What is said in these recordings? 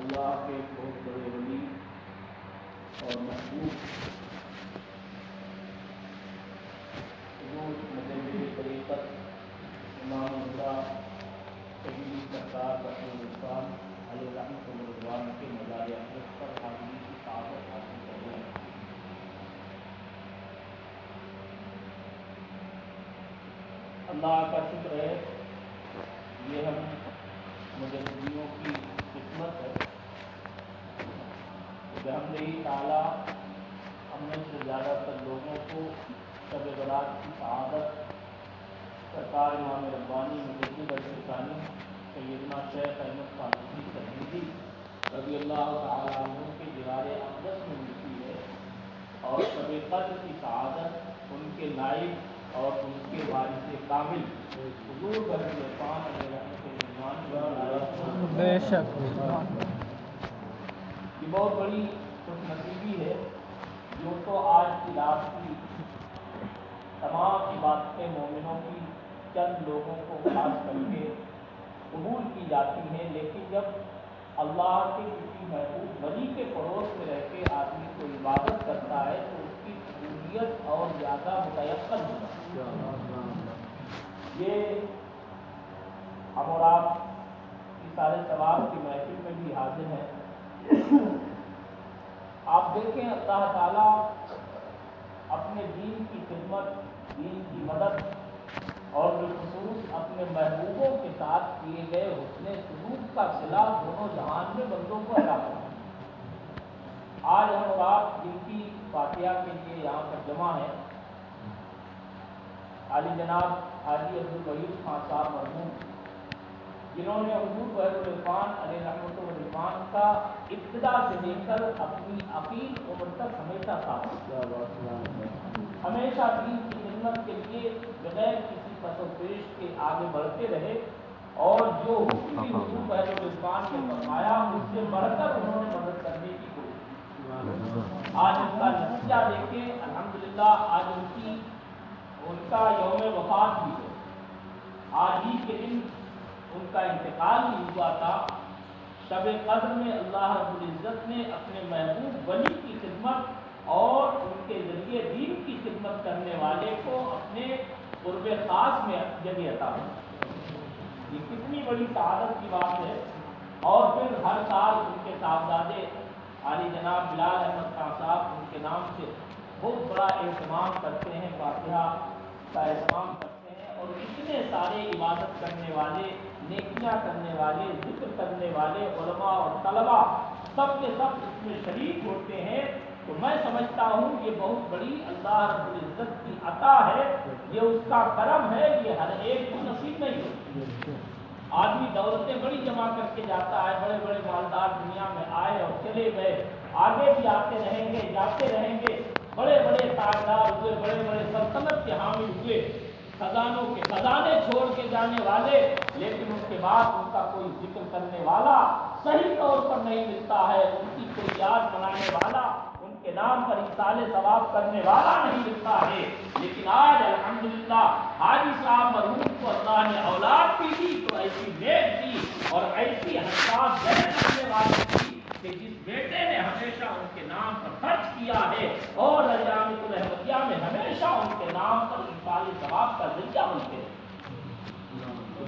اللہ کے بہت بڑے ولی اور محبوب حضور مجدد طریقت امام الہدیٰ سیدی سرکار رسول عرفان علیہ رحمۃ و رضوان کے مزار اقدس پر حاضری کی سعادت حاصل کر رہے ہیں۔ اللہ کا شکر ہے، یہ ہم مجددیوں کی قسمت ہے کہ بحمدہ تعالیٰ ہم میں سے زیادہ تر لوگوں کو شب برات کی سعادت سرکار امام ربانی مجدد ثانی سیدنا شیخ احمد فاروقی تبریزی رضی اللہ تعالیٰ عنہ کے جوار اقدس میں ملتی ہے، اور شب قدر کی سعادت ان کے نائب اور ان کے وارث کامل حضور بحر عرفان علیہ رحمۃ اللہ بے شک یہ بہت بڑی خوش نصیبی ہے جو تو آج کی رات کی تمام عبادتیں مومنوں کی چند لوگوں کو خاص کر کے قبول کی جاتی ہیں، لیکن جب اللہ کے کسی محبوب ولی کے پڑوس میں رہ کے آدمی کو عبادت کرتا ہے تو اس کی قبولیت اور زیادہ متیقن ہوتا ہے۔ یہ ہم اور آپ کی سارے ثواب کی محفل میں بھی حاضر ہیں۔ آپ دیکھیں اللہ تعالیٰ اپنے دین کی خدمت، دین کی مدد اور بالخصوص اپنے محبوبوں کے ساتھ کیے گئے حسن سلوک کا صلہ دونوں جہان میں بندوں کو عطا کرتا ہے۔ آج ہم اور آپ جن کی فاتحہ کے لیے یہاں پر جمع ہیں، عالی جناب حاجی عبدالوحید خان صاحب مرحوم، جنہوں نے حضور بحر عرفان علیہ رحمۃ الرحمان کا ابتدا سے لے کر اپنی عقید عمر تک ہمیشہ ساتھ دیا، ہمیشہ دین کی خدمت کے لیے بغیر کسی پس و پیش کے آگے بڑھتے رہے، اور جو حضور بحر عرفان نے فرمایا اس سے بڑھ کر انہوں نے مدد کرنے کی کوشش کی۔ آج ان کا نتیجہ دیکھیں، الحمدللہ آج ان کا یوم وفات بھی ہے۔ آج ہی کے دن ان کا انتقال بھی ہوا تھا۔ شب قدر میں اللہ رب العزت نے اپنے محبوب ولی کی خدمت اور ان کے ذریعے دین کی خدمت کرنے والے کو اپنے قرب خاص میں جگہ عطا کی۔ یہ کتنی بڑی سعادت کی بات ہے۔ اور پھر ہر سال ان کے صاحبزادے عالی جناب بلال احمد خان صاحب ان کے نام سے بہت بڑا اہتمام کرتے ہیں، فاتحہ کا اہتمام کرتے ہیں، اور اتنے سارے عبادت کرنے والے، نیکیاں کرنے والے، ذکر کرنے والے علماء اور طلباء سب کے سب اس میں شریک ہوتے ہیں۔ تو میں سمجھتا ہوں یہ بہت بڑی اللہ رب العزت کی عطا ہے، یہ اس کا کرم ہے، یہ ہر ایک کو نصیب نہیں ہوتی۔ آدمی دولتیں بڑی جمع کر کے جاتا ہے، بڑے بڑے مالدار دنیا میں آئے اور چلے گئے، آگے بھی آتے رہیں گے، جاتے رہیں گے، بڑے بڑے تاجدار ہوئے، بڑے بڑے سلطنت کے حامل ہوئے، خزانوں کے خزانے چھوڑ کے جانے والے، لیکن ان کے بعد ان کا کوئی ذکر کرنے والا صحیح طور پر نہیں ملتا ہے، ان کی کوئی یاد منانے والا، ان کے نام پر ایصال ثواب کرنے والا نہیں ملتا ہے۔ لیکن آج الحمدللہ حاجی صاحب مرحوم کو اللہ نے اولاد بھی دی تو ایسی نیک دی اور ایسی حساس ذہن رکھنے والی دی کہ جس بیٹے نے ہمیشہ ان کے نام پر خرچ کیا ہے اور جامعۃ الرحمتیہ میں ہمیشہ ان کے نام پر ایصال ثواب کا ذریعہ بنتے ہیں۔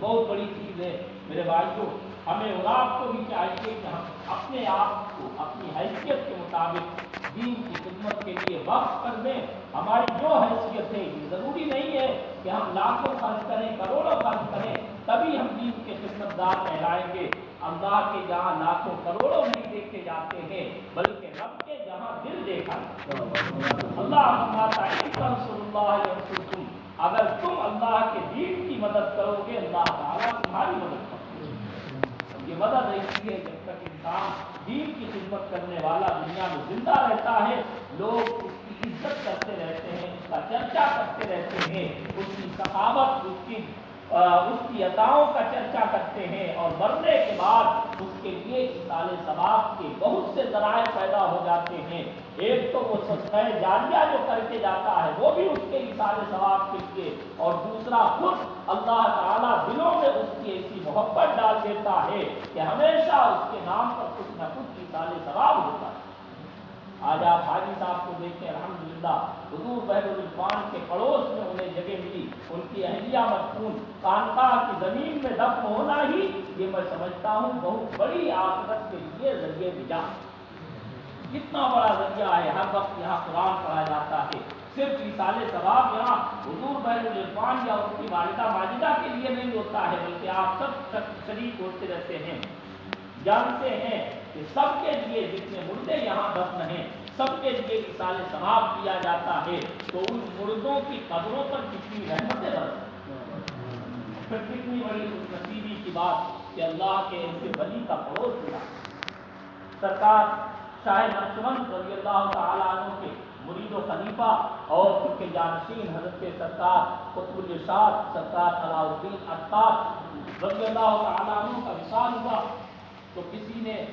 بہت بڑی چیز ہے میرے بھائیوں۔ ہمیں اور آپ کو بھی چاہیے کہ ہم اپنے آپ کو اپنی حیثیت کے مطابق دین کی خدمت کے لیے وقف کر دیں۔ ہماری جو حیثیت ہے، یہ ضروری نہیں ہے کہ ہم لاکھوں خرچ کریں، کروڑوں خرچ کریں تبھی ہم دین کے خدمت گار کہلائیں گے۔ اللہ کے جہاں لاکھوں کروڑوں نہیں دیکھے جاتے ہیں، بلکہ رب کے جہاں دل دیکھا جاتا ہے۔ اللہ فرماتا ہے رسول اللہ یرسلکم، اگر تم اللہ کے دین کی مدد کرو گے اللہ تعالیٰ تمہاری مدد کرے گا۔ یہ مدد ایسی ہے جب تک انسان دین کی خدمت کرنے والا دنیا میں زندہ رہتا ہے، لوگ اس کی عزت کرتے رہتے ہیں، اس کا چرچا کرتے رہتے ہیں، اس کی سخاوت، اس کی عطاؤں کا چرچا کرتے ہیں، اور مرنے کے بعد اس کے لیے ایصال ثواب کے بہت سے ذرائع پیدا ہو جاتے ہیں۔ ایک تو وہ صدقہ جاریہ جو کر کے جاتا ہے وہ بھی اس کے ایصال ثواب کے لیے، اور دوسرا خود اللہ تعالیٰ دلوں میں اس کی ایسی محبت ڈال دیتا ہے کہ ہمیشہ اس کے نام پر کچھ نہ کچھ ایصال ثواب ہوتا ہے۔ آج آپ حاجی صاحب کو دیکھیں، الحمدللہ حضور بحر الرضوان کے پڑوس میں انہیں جگہ ملی، ان کی اہلیہ مدفون خانقاہ کی زمین میں دفن ہونا ہی یہ میں سمجھتا ہوں بہت بڑی آخرت کے لیے ذریعہ نجات۔ کتنا بڑا ذریعہ ہے، ہر وقت یہاں قرآن پڑھا جاتا ہے، صرف ایصال ثواب یہاں حضور بحر الرضوان یا ان کی والدہ ماجدہ کے لیے نہیں ہوتا ہے، بلکہ آپ سب شریک ہوتے رہتے ہیں، جانتے ہیں کہ سب کے لیے جتنے مردے یہاں دفن ہیں سب کے لیے ایصال ثواب کیا جاتا ہے، تو ان مردوں کی قبروں پر کتنی رحمتیں برستی، پھر کتنی بڑی نصیبی کی بات کہ اللہ کے ایسے ولی کا پڑوس ملا۔ سرکار شاہ نقشبند رضی اللہ تعالیٰ عنہ کے مرید و خلیفہ اور ان کے جانشین حضرت سرکار قطب الارشاد سرکار علاء الدین عطار رضی اللہ تعالیٰ عنہ کا وصال ہوا، تو کسی نے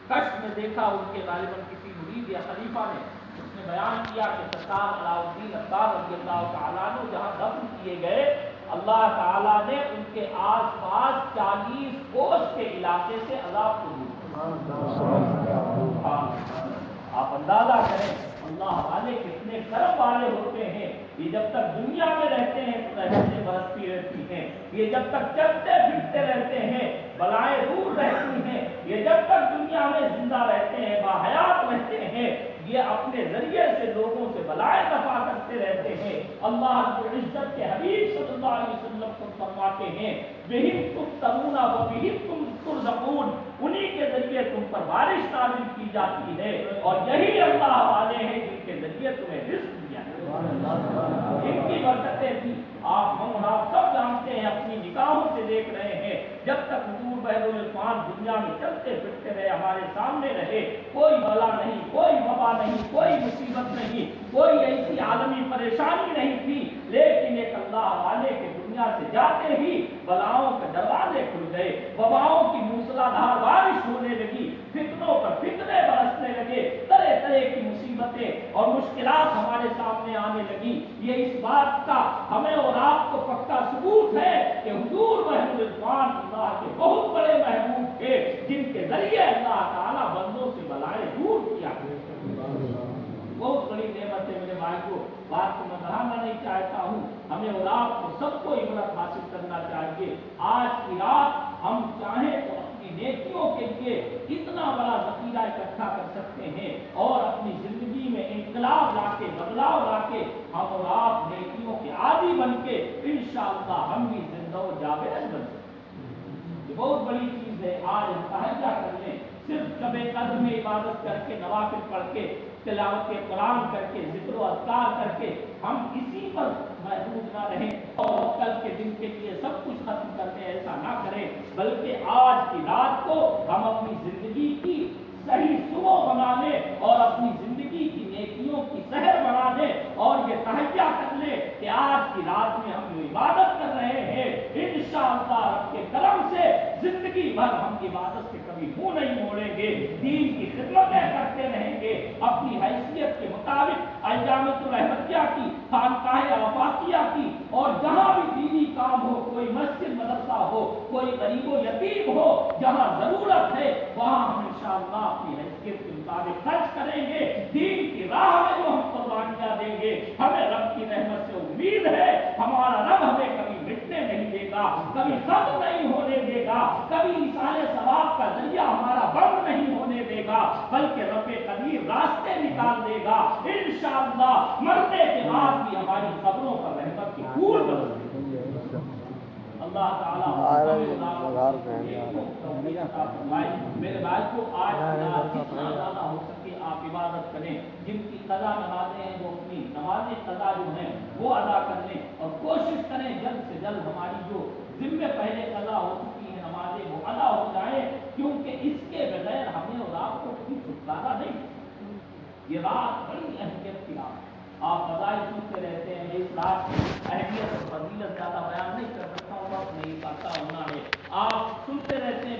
کشف میں دیکھا، ان کے غالباً کسی مرید یا خلیفہ نے، اس نے بیان کیا کہ سرکار علاء الدین عطار رضی اللہ تعالیٰ عنہ جہاں دفن کیے گئے، اللہ تعالیٰ نے ان کے آس پاس 40 کوس کے علاقے سے عذاب کو دور کیا۔ آپ اندازہ کریں اللہ والے کتنے کرم والے ہوتے ہیں، یہ جب تک دنیا میں رہتے ہیں تو رحمتیں برستی رہتی ہیں، یہ جب تک چلتے پھرتے رہتے ہیں بلائیں دور رہتی ہیں، یہ جب تک دنیا میں زندہ رہتے ہیں باحیات رہتے ہیں یہ اپنے ذریعے سے لوگوں سے بلائیں دفع کرتے رہتے ہیں۔ اللہ رب العزت کے حبیب صلی اللہ علیہ وسلم کو فرماتے ہیں بہم تمترون و بہم تم ترزقون، انہی کے ذریعے تم پر بارش نازل کی جاتی ہے، اور یہی اللہ والے ہیں جن کے ذریعے تمہیں رزق دیا ہے۔ ان کی برکتیں تھی، آپ سب جانتے ہیں، اپنی نگاہوں سے دیکھ رہے ہیں، جب تک حضور بحر الرضوان دنیا میں چلتے پھرتے رہے ہمارے سامنے رہے، کوئی بلا نہیں، کوئی وبا نہیں، کوئی مصیبت نہیں، کوئی ایسی عالمی پریشانی نہیں تھی، لیکن ایک اللہ والے کے دنیا سے جاتے ہی بلاؤں کے دروازے کھل گئے، وباؤں کی موسلادھار بارش ہونے لگی، فتنوں پر فتنے برسنے لگے، طرح طرح کی مصیبتیں اور مشکلات ہمارے سامنے آنے لگی۔ یہ اس بات کا ہمیں اور آپ کو پکا ثبوت ہے کہ حضور بحر الرضوان اللہ کے بہت بڑے محبوب تھے، جن کے ذریعے اللہ تعالیٰ بندوں سے بلائیں دور کیا۔ بہت بڑی نعمت ہے میرے بھائی کو، بات کو میں بڑھانا نہیں چاہتا ہوں، ہمیں اور آپ کو سب کو عبرت حاصل کرنا چاہیے۔ آج کی رات ہم چاہیں تو اپنی نیکیوں کے لیے اتنا بڑا ذخیرہ اکٹھا کر سکتے ہیں، اور اپنی زندگی میں انقلاب لا کے بدلاؤ لا کے ہم اور آپ نیکیوں کے عادی بن کے انشاءاللہ ہم بھی زندہ و جاوید بن سکتے ہیں۔ یہ بہت بڑی چیز ہے۔ آج ہم تہجد کر لیں، صرف شب قدر میں عبادت کر کے نوافل پڑھ کے تلاوت قرآن کر کے ذکر و اذکار کر کے ہم اسی پر محدود نہ رہیں، اور کل کے دن کے لیے سب کچھ ختم کر کے ایسا نہ کریں، بلکہ آج کی رات کو ہم اپنی زندگی کی صحیح صبح بنا لیں اور اپنی زندگی کی نیکیوں کی سحر بنا لیں، اور یہ تہیہ کر لیں کہ آج کی رات میں ہم جو عبادت کر رہے ہیں انشاءاللہ رب کے کرم سے زندگی بھر ہم عبادت سے کبھی منہ نہیں موڑیں گے، دین کی خدمتیں کرتے رہیں گے، اپنی حیثیت کے مطابق ایامۃ الرحمتیہ کی، خانقاہ آفاقیہ کی، اور جہاں بھی دینی کام ہو، کوئی مسجد مدرسہ ہو، کوئی غریب و یتیم ہو، جہاں ضرورت ہے وہاں ہم انشاءاللہ اپنی حیثیت کے مطابق خرچ کریں گے، دین کی راہ میں جو ہم قربانیاں دیں گے، ہمیں رب کی رحمت سے امید ہے، ہمارا رب ہمیں کبھی مٹنے نہیں دے گا، کبھی ختم نہیں ہونے دے گا، کبھی ایصال ثواب کا ذریعہ ہمارا بند نہیں ہونے دے گا، بلکہ رب قدیر راستے نکال دے گا، انشاءاللہ مرنے کے بعد بھی ہماری قبروں پر رحمت کی پھول برسے گی۔ اللہ تعالیٰ میرے بھائی کو آج جتنا زیادہ ہو سکے آپ عبادت کریں، جن کی قضا نمازیں ہیں وہ اپنی نمازیں قضا جو ہیں وہ ادا کر لیں، اور کوشش کریں جلد سے جلد ہماری جو ذمے پہلے قضا ہو چکی ہیں نمازیں وہ ادا ہو جائیں، کیونکہ اس کے بغیر ہمیں اور آپ کو کوئی چھٹکارا نہیں۔ یہ رات بڑی اہمیت کی رات، آپ فضائل سنتے رہتے ہیں، اس رات کی اہمیت اور فضیلت زیادہ بیان نہیں کر سکتا ہوں، وقت نہیں پاتا ہونا ہے، آپ سنتے رہتے ہیں۔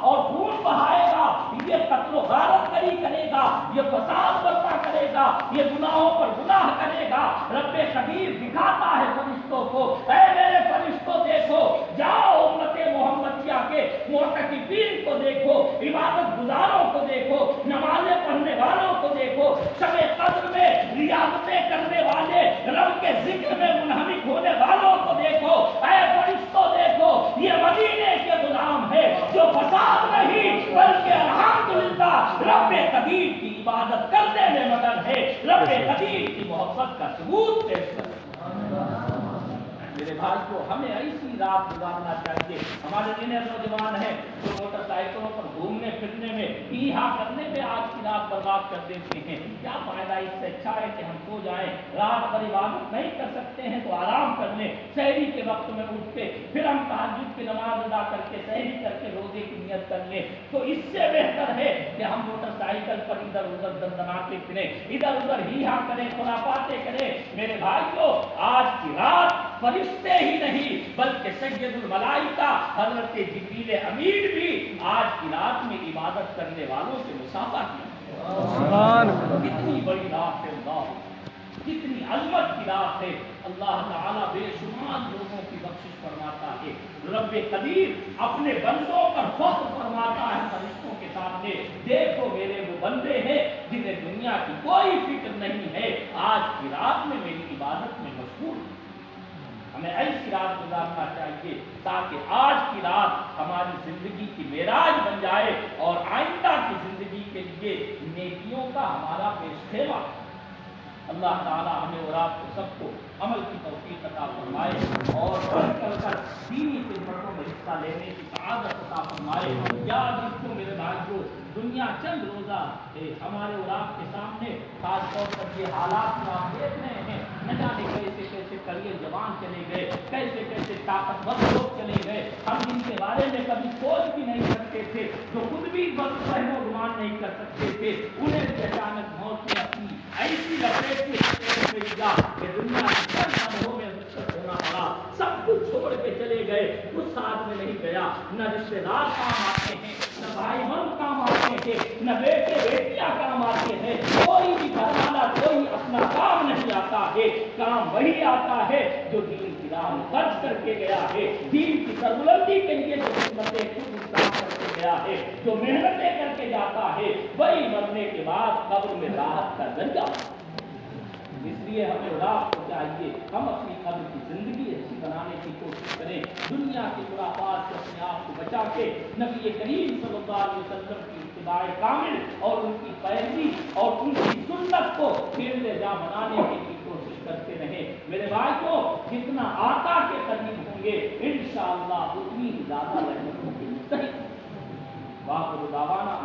اور خون بہائے گا، یہ قتل و غارت کرے گا، یہ فساد برپا کرے گا، یہ گناہوں پر گناہ کرے گا۔ رب قدیر دکھاتا ہے فرشتوں کو، اے میرے فرشتوں دیکھو، جاؤ امت محمدیہ کے معتکفین کو دیکھو، عبادت گزاروں کو دیکھو، نمازیں پڑھنے والوں کو دیکھو، شب قدر میں ریاضتیں کرنے والے، رب کے ذکر میں منہمک ہونے والوں کو دیکھو، اے فرشتوں دیکھو، یہ مدینے کے غلام ہے جو فساد نہیں بلکہ الحمدللہ رب قدیر کی عبادت کرنے میں مگن ہے، رب قدیر کی محبت کا ثبوت پیش کرتے ہیں۔ میرے بھائی کو ہمیں ایسی رات گزارنا چاہیے۔ ہمارے جنہیں نوجوان ہیں جو موٹر سائیکلوں پر گھومنے پھرنے میں ایہا کرنے میں آج کی رات برباد کر دیتے ہیں، کیا فائدہ؟ اس سے اچھا ہے کہ ہم سو جائیں، رات بھر عبادت نہیں کر سکتے ہیں تو آرام کر لیں، سحری کے وقت میں اٹھ کے پھر ہم تہجد کی نماز ادا کر کے سحری کر کے روزے کی نیت کر لیں، تو اس سے بہتر ہے کہ ہم موٹر سائیکل پر ادھر ادھر دندناتے پھریں، ادھر ادھر ہیہا کریں، خرافاتیں کریں۔ میرے بھائیو، آج کی رات فرشتے ہی نہیں بلکہ سید الملائکہ حضرت جبریل امین بھی آج کی رات میں عبادت کرنے والوں سے مصافحہ کیا۔ کتنی بڑی رات ہے اللہ، کتنی عظمت کی رات ہے۔ اللہ تعالیٰ بے شمار لوگوں کی بخشش فرماتا ہے۔ رب قدیر اپنے بندوں پر فخر فرماتا ہے فرشتوں کے سامنے، دیکھو میرے وہ بندے ہیں جنہیں دنیا کی کوئی فکر نہیں ہے، آج کی رات میں میری عبادت میں مشغول ہیں۔ ہمیں ایسی رات گزارنا چاہیے تاکہ آج کی رات ہماری زندگی کی معراج بن جائے اور آئندہ کی زندگی کے لیے نیکیوں کا ہمارا پیش خیمہ۔ اللہ تعالیٰ ہمیں اور آپ کو سب کو عمل کی توفیق عطا فرمائے اور بڑھ کر دینی خدمتوں میں حصہ لینے کی سعادت عطا فرمائے۔ یاد رکھو میرے بھائیو، دنیا چند روزہ ہے ہمارے اور آپ کے سامنے، خاص طور پر یہ حالات جو آپ دیکھ رہے ہیں، نہ جانے کیسے کیسے کریے جوان چلے گئے، کیسے کیسے طاقتور لوگ چلے گئے، ہم جن کے بارے میں کبھی سوچ بھی نہیں سکتے تھے، جو خود بھی فہم و گمان نہیں کر سکتے تھے، انہیں بھی اچانک موت نے اپنی ایسی لپیٹ میں دیا کہ دنیا کے چند لمحوں میں مقصد ہونا پڑا، سب کچھ چھوڑ کے چلے گئے، کچھ ساتھ میں نہیں گیا، نہ رشتے دار کام آتے ہیں، نہ بھائی بہن کام آتے ہیں، نہ بیٹے بیٹیاں کام آتے ہیں، کوئی بھی گھر والا کوئی اپنا کام نہیں آتا ہے، کام وہی آتا ہے جو دین کی راہ میں خرچ کر کے گیا ہے، دین کی سربلندی کے لیے جو خدمتیں خود کام کر کے گیا ہے، جو محنتیں کر کے جاتا ہے، وہی مرنے کے بعد قبر میں راحت کا ذریعہ۔ اس لیے ہمیں رات کو چاہیے ہم اپنی قبر کی زندگی اچھی بنانے کی کوشش کریں، دنیا کے خرافات سے اپنے آپ کو بچا کے نبی کریم صلی اللہ علیہ وسلم کی اتباع کامل اور ان کی پیروی اور ان کی سنت کو پھر جا بنانے کی کوشش کرتے رہیں۔ میرے بھائی کو جتنا آقا کے قریب ہوں گے انشاءاللہ اتنی زیادہ رحمتوں کے مستحق۔ واخر دعوانا